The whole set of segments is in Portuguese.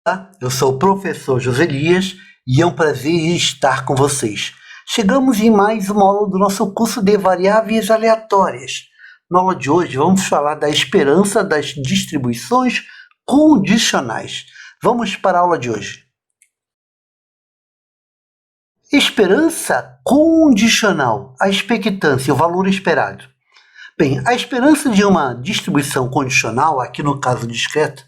Olá, eu sou o professor José Elias e é um prazer estar com vocês. Chegamos em mais uma aula do nosso curso de variáveis aleatórias. Na aula de hoje vamos falar da esperança das distribuições condicionais. Vamos para a aula de hoje. Esperança condicional, a expectância, o valor esperado. Bem, a esperança de uma distribuição condicional, aqui no caso discreto,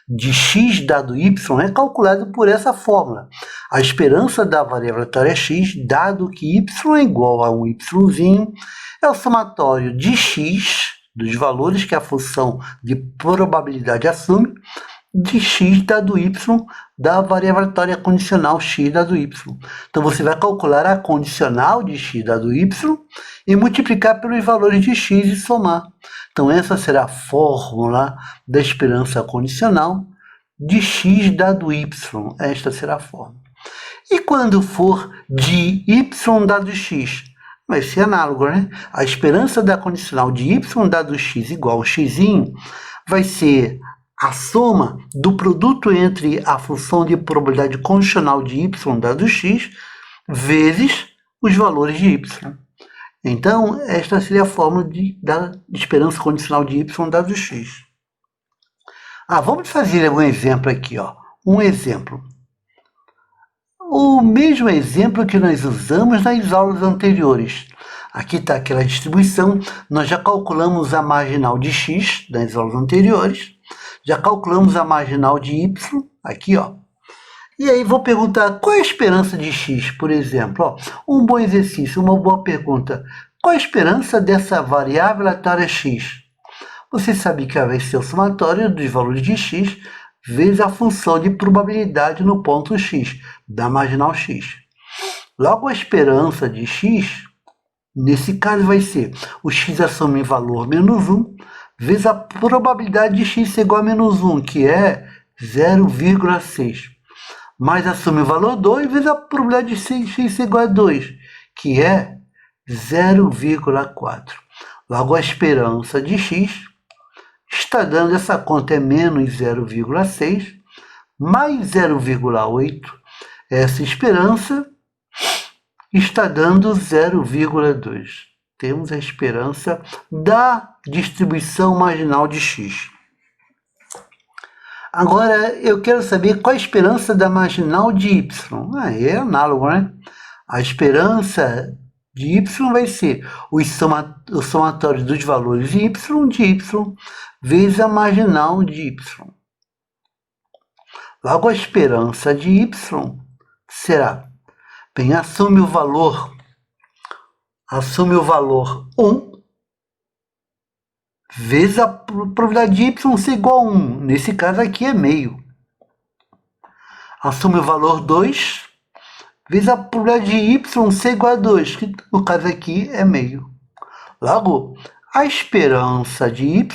de x dado y é calculado por essa fórmula. A esperança da variável aleatória x, dado que y é igual a um yzinho, é o somatório de x, dos valores que a função de probabilidade assume, de x dado y da variável aleatória condicional x dado y. Então, você vai calcular a condicional de x dado y e multiplicar pelos valores de x e somar. Então, essa será a fórmula da esperança condicional de x dado y. Esta será a fórmula. E quando for de y dado x? Vai ser análogo, né? A esperança da condicional de y dado x igual a x vai ser a soma do produto entre a função de probabilidade condicional de y dado x vezes os valores de y. Então, esta seria a fórmula da esperança condicional de y dado x. Vamos fazer um exemplo aqui. Um exemplo. O mesmo exemplo que nós usamos nas aulas anteriores. Aqui está aquela distribuição. Nós já calculamos a marginal de x nas aulas anteriores. Já calculamos a marginal de y, aqui, E aí vou perguntar, qual é a esperança de x, por exemplo? Um bom exercício, uma boa pergunta. Qual é a esperança dessa variável aleatória x? Você sabe que vai ser o somatório dos valores de x vezes a função de probabilidade no ponto x, da marginal x. Logo, a esperança de x, nesse caso, vai ser o x assume valor menos 1, vezes a probabilidade de x ser igual a menos 1, que é 0,6. Mais assume o valor 2, vezes a probabilidade de x ser igual a 2, que é 0,4. Logo, a esperança de x está dando, essa conta é menos 0,6, mais 0,8. Essa esperança está dando 0,2. Temos a esperança da distribuição marginal de x. Agora, eu quero saber qual a esperança da marginal de y. É análogo, né? A esperança de y vai ser o somatório dos valores de y vezes a marginal de y. Logo, a esperança de y será, bem, assume o valor 1 vezes a probabilidade de y ser igual a 1. Nesse caso aqui é meio. Assume o valor 2 vezes a probabilidade de y ser igual a 2, que no caso aqui é meio. Logo, a esperança de y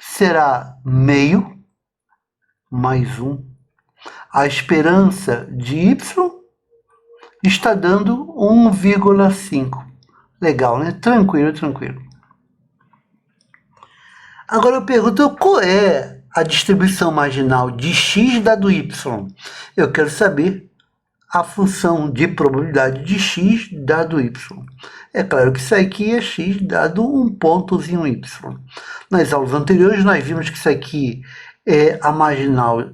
será meio mais 1. A esperança de y está dando 1,5. Legal, né? Tranquilo. Agora eu pergunto, qual é a distribuição marginal de x dado y? Eu quero saber a função de probabilidade de x dado y. É claro que isso aqui é x dado um pontozinho y. Nas aulas anteriores nós vimos que isso aqui é a marginal,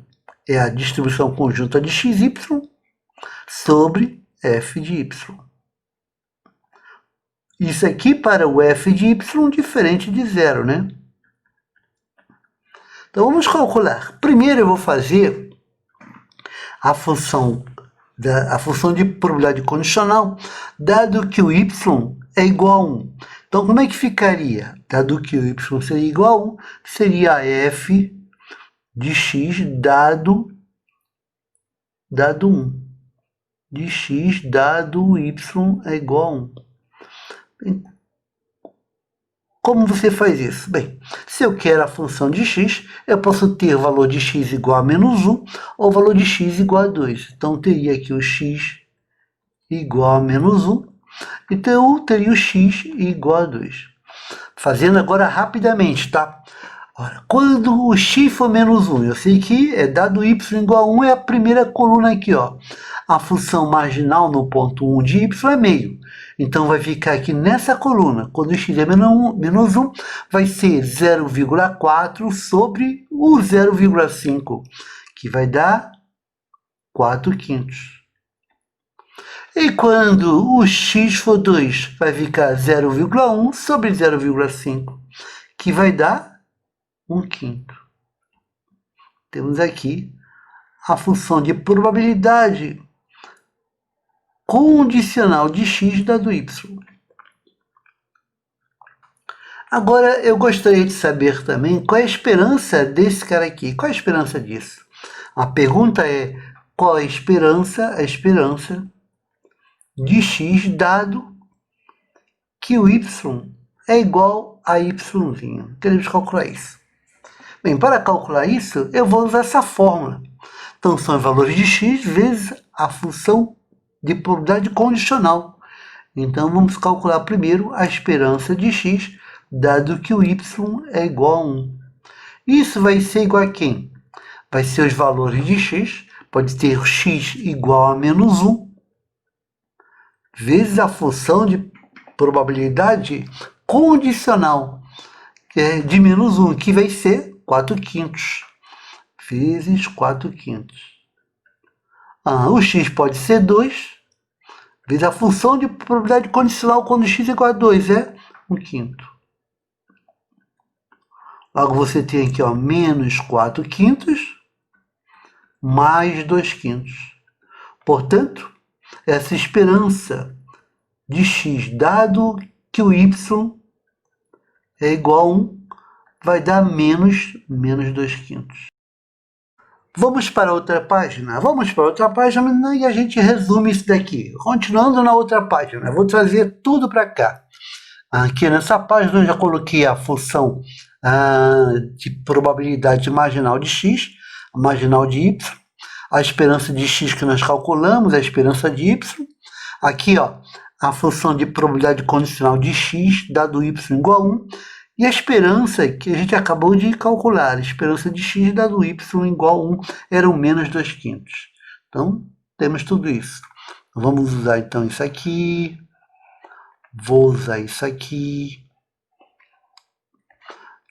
é a distribuição conjunta de x, y sobre f de y. Isso aqui para o f de y diferente de zero, né? Então, vamos calcular. Primeiro eu vou fazer a função de probabilidade condicional, dado que o y é igual a 1. Então, como é que ficaria? Dado que o y seria igual a 1, seria f de x dado 1. De x dado y é igual a 1. Bem, como você faz isso? Bem, se eu quero a função de x, eu posso ter o valor de x igual a menos 1 ou o valor de x igual a 2. Então, teria aqui o x igual a menos 1. Então, eu teria o x igual a 2. Fazendo agora rapidamente, tá? Ora, quando o x for menos 1, eu sei que dado y igual a 1 é a primeira coluna aqui, ó. A função marginal no ponto 1 de y é meio. Então, vai ficar aqui nessa coluna. Quando x é menos 1, vai ser 0,4 sobre o 0,5, que vai dar 4 quintos. E quando o x for 2, vai ficar 0,1 sobre 0,5, que vai dar 1 quinto. Temos aqui a função de probabilidade condicional de x dado y. Agora, eu gostaria de saber também qual é a esperança desse cara aqui. Qual é a esperança disso? A pergunta é, qual é a esperança de x dado que o y é igual a y'. Queremos calcular isso. Bem, para calcular isso, eu vou usar essa fórmula. Então, são os valores de x vezes a função de probabilidade condicional. Então, vamos calcular primeiro a esperança de x, dado que o y é igual a 1. Isso vai ser igual a quem? Vai ser os valores de x, pode ter x igual a menos 1, vezes a função de probabilidade condicional, que é de menos 1, que vai ser 4 quintos, vezes 4 quintos. O x pode ser 2, vezes a função de probabilidade condicional quando x é igual a 2, é 1 quinto. Logo, você tem aqui, ó, menos 4 quintos, mais 2 quintos. Portanto, essa esperança de x, dado que o y é igual a 1, vai dar menos 2 quintos. Vamos para outra página? Vamos para outra página e a gente resume isso daqui. Continuando na outra página, eu vou trazer tudo para cá. Aqui nessa página eu já coloquei a função de probabilidade marginal de x, a marginal de y, a esperança de x que nós calculamos, a esperança de y. Aqui, ó, a função de probabilidade condicional de x, dado y igual a 1, e a esperança que a gente acabou de calcular, a esperança de x dado y igual a 1, eram menos 2 quintos. Então, temos tudo isso. Vamos usar, então, isso aqui. Vou usar isso aqui.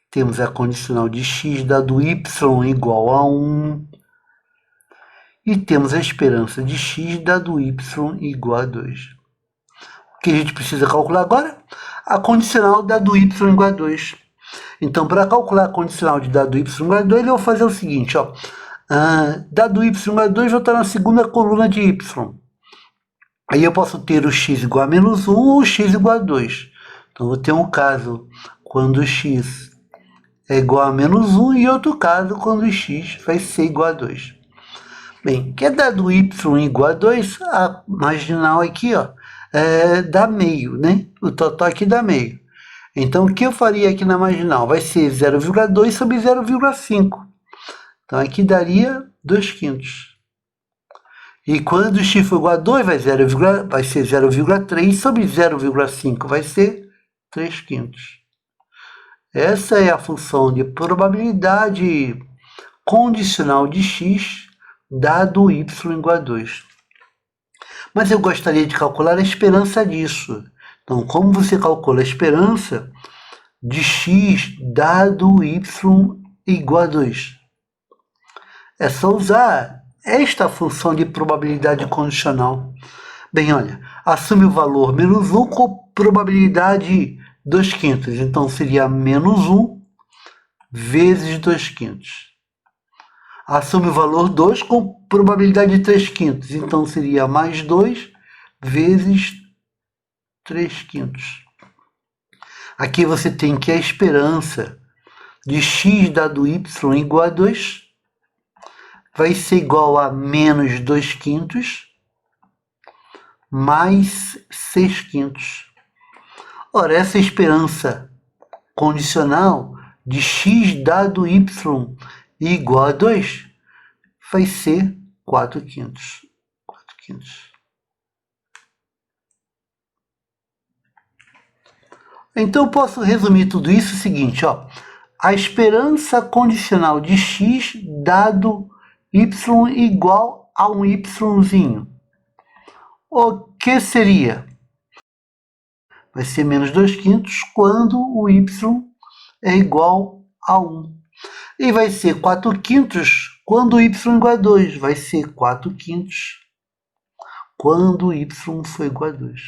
Temos a condicional de x dado y igual a 1. E temos a esperança de x dado y igual a 2. O que a gente precisa calcular agora? A condicional dado y igual a 2. Então, para calcular a condicional de dado y igual a 2, eu vou fazer o seguinte, ó. Dado y igual a 2, vou estar na segunda coluna de y. Aí eu posso ter o x igual a menos 1 ou o x igual a 2. Então, vou ter um caso quando o x é igual a menos 1 e outro caso quando o x vai ser igual a 2. Bem, que é dado y igual a 2, a marginal aqui, ó, dá meio, né? O total aqui dá meio. Então, o que eu faria aqui na marginal? Vai ser 0,2 sobre 0,5. Então, aqui daria 2 quintos. E quando o x for igual a 2, vai ser 0,3 sobre 0,5, vai ser 3 quintos. Essa é a função de probabilidade condicional de x, dado y igual a 2. Mas eu gostaria de calcular a esperança disso. Então, como você calcula a esperança de x dado y igual a 2? É só usar esta função de probabilidade condicional. Bem, olha, assume o valor menos 1 com probabilidade 2 quintos. Então, seria menos 1 vezes 2 quintos. Assume o valor 2 com probabilidade de 3 quintos. Então, seria mais 2 vezes 3 quintos. Aqui você tem que a esperança de x dado y igual a 2 vai ser igual a menos 2 quintos mais 6 quintos. Ora, essa esperança condicional de x dado y igual a 2 vai ser 4 quintos. 4 quintos. Então, eu posso resumir tudo isso o seguinte, ó. a esperança condicional de x dado y igual a um yzinho. O que seria? Vai ser menos 2/5 quando o y é igual a 1. E vai ser 4/5 quando o y igual a 2. Vai ser 4/5 quando o y for igual a 2.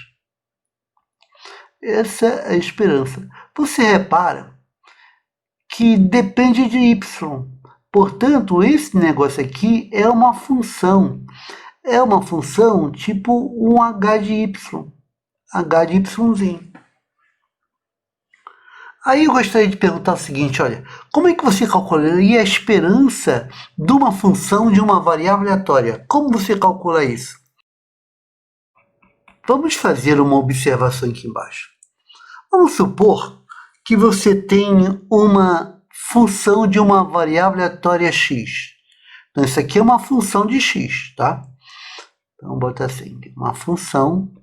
Essa é a esperança. Você repara que depende de y. Portanto, esse negócio aqui é uma função. É uma função tipo um h de y. H de yzinho. Aí eu gostaria de perguntar o seguinte, olha, como é que você calcularia a esperança de uma função de uma variável aleatória? Como você calcula isso? Vamos fazer uma observação aqui embaixo. Vamos supor que você tem uma função de uma variável aleatória x. Então, isso aqui é uma função de x, tá? Então, vamos botar assim, uma função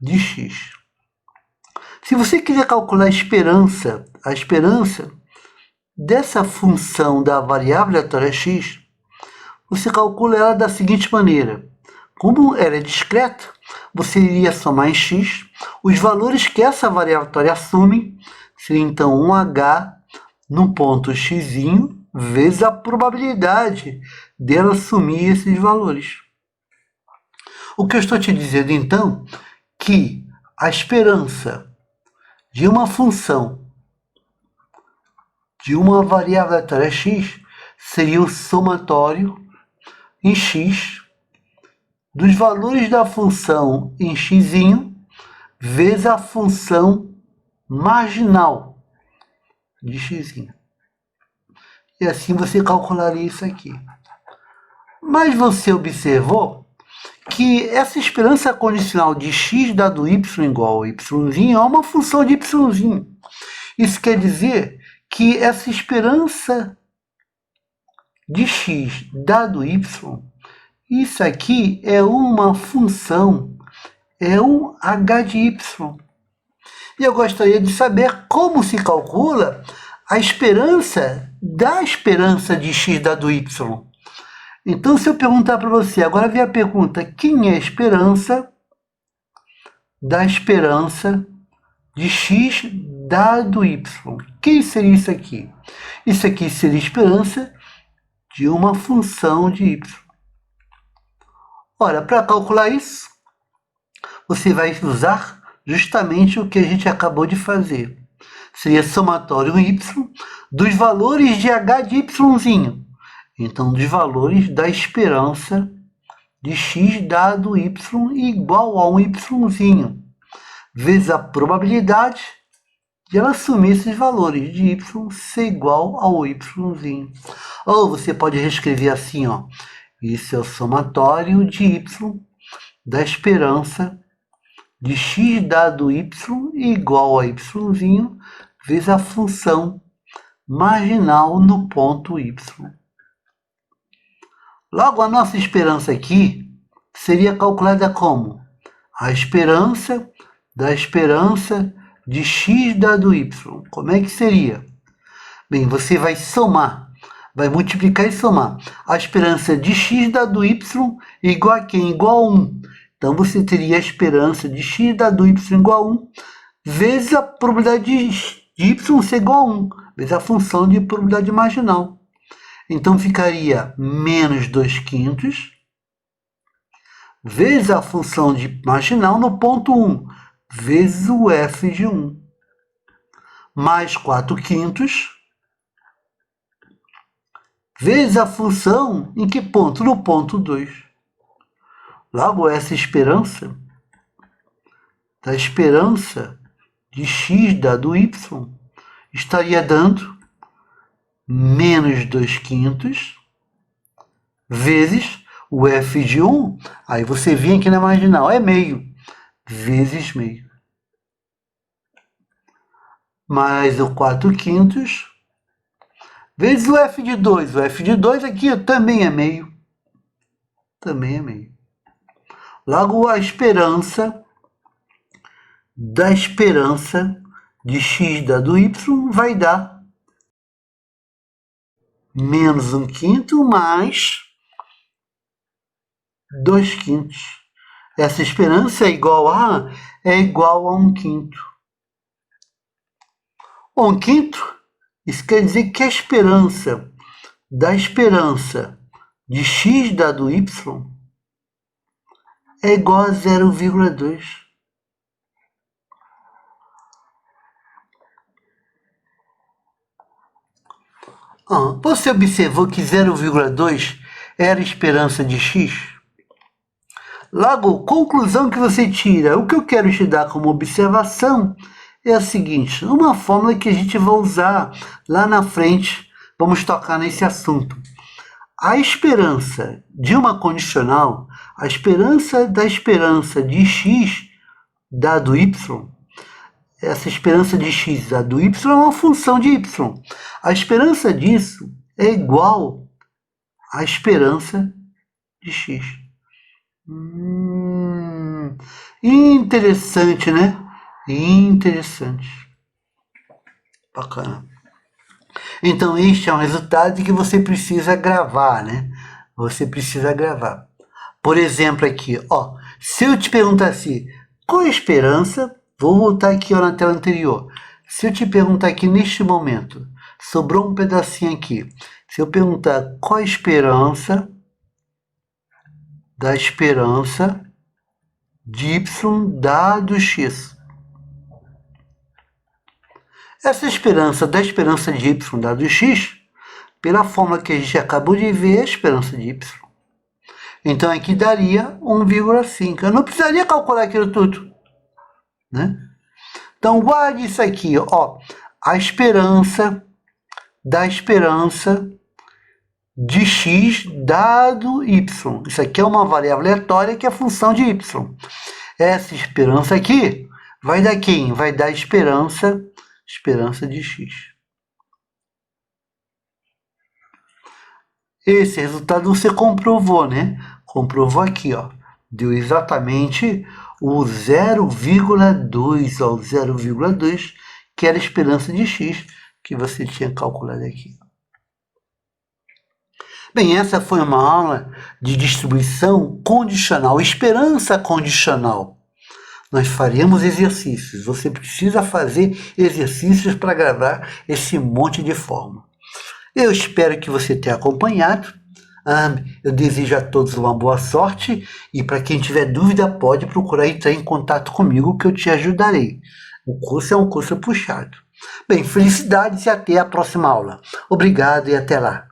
de x. Se você quiser calcular a esperança dessa função da variável aleatória x, você calcula ela da seguinte maneira. Como ela é discreta, você iria somar em x os valores que essa variável aleatória assume, seria então 1h no ponto x vezes a probabilidade dela assumir esses valores. O que eu estou te dizendo então, que a esperança de uma função de uma variável aleatória x seria o somatório em x dos valores da função em x vezes a função marginal de x. E assim você calcularia isso aqui. Mas você observou que essa esperança condicional de x dado y igual a yzinho é uma função de yzinho. Isso quer dizer que essa esperança de x dado y, isso aqui é uma função, é um h de y. E eu gostaria de saber como se calcula a esperança da esperança de x dado y. Então, se eu perguntar para você, agora vem a pergunta, quem é a esperança da esperança de x dado y? Quem seria isso aqui? Isso aqui seria a esperança de uma função de y. Ora, para calcular isso, você vai usar justamente o que a gente acabou de fazer. Seria somatório y dos valores de h de yzinho. Então, dos valores da esperança de x dado y igual a um yzinho, vezes a probabilidade de ela assumir esses valores de y ser igual ao yzinho. Ou você pode reescrever assim, ó. Isso é o somatório de y da esperança de x dado y igual a yzinho vezes a função marginal no ponto y. Logo, a nossa esperança aqui seria calculada como? A esperança da esperança de x dado y. Como é que seria? Bem, você vai somar, vai multiplicar e somar. A esperança de x dado y igual a quem? Igual a 1. Então, você teria a esperança de x dado y igual a 1 vezes a probabilidade de y ser igual a 1, vezes a função de probabilidade marginal. Então, ficaria menos 2/5 vezes a função de marginal no ponto 1, vezes o f de 1, mais 4/5 vezes a função em que ponto? No ponto 2. Logo, essa esperança da esperança de x dado y estaria dando menos 2/5 vezes o f de 1, aí você vem aqui na marginal, é meio, vezes meio. Mais o 4/5 vezes o f de 2. O f de 2 aqui também é meio. Também é meio. Logo, a esperança da esperança de x dado y vai dar menos 1/5 mais 2/5. Essa esperança é igual a 1/5. 1/5, isso quer dizer que a esperança da esperança de x dado y é igual a 0,2. Você observou que 0,2 era a esperança de x? Logo, conclusão que você tira, o que eu quero te dar como observação é a seguinte, uma fórmula que a gente vai usar lá na frente, vamos tocar nesse assunto. A esperança de uma condicional, a esperança da esperança de x dado y, essa esperança de x dado y é uma função de y. A esperança disso é igual à esperança de x. Interessante, né? Interessante. Bacana. Então, este é um resultado que você precisa gravar, né? Você precisa gravar. Por exemplo, aqui, ó, se eu te perguntar assim, qual a esperança? Vou voltar aqui ó, na tela anterior. Se eu te perguntar aqui neste momento, sobrou um pedacinho aqui. Se eu perguntar qual a esperança da esperança de y dado x. Essa esperança da esperança de y dado x, pela fórmula que a gente acabou de ver, é a esperança de y. Então aqui daria 1,5. Eu não precisaria calcular aquilo tudo, né? Então guarde isso aqui, ó, a esperança da esperança de x dado y. Isso aqui é uma variável aleatória que é a função de y. Essa esperança aqui vai dar quem? Vai dar esperança de x. Esse resultado você comprovou, né? Comprovou aqui, ó. Deu exatamente o 0,2, ó, 0,2, que era a esperança de x que você tinha calculado aqui. Bem, essa foi uma aula de distribuição condicional, esperança condicional. Nós faremos exercícios. Você precisa fazer exercícios para gravar esse monte de fórmula. Eu espero que você tenha acompanhado. Eu desejo a todos uma boa sorte e para quem tiver dúvida pode procurar entrar em contato comigo que eu te ajudarei. O curso é um curso puxado. Bem, felicidades e até a próxima aula. Obrigado e até lá.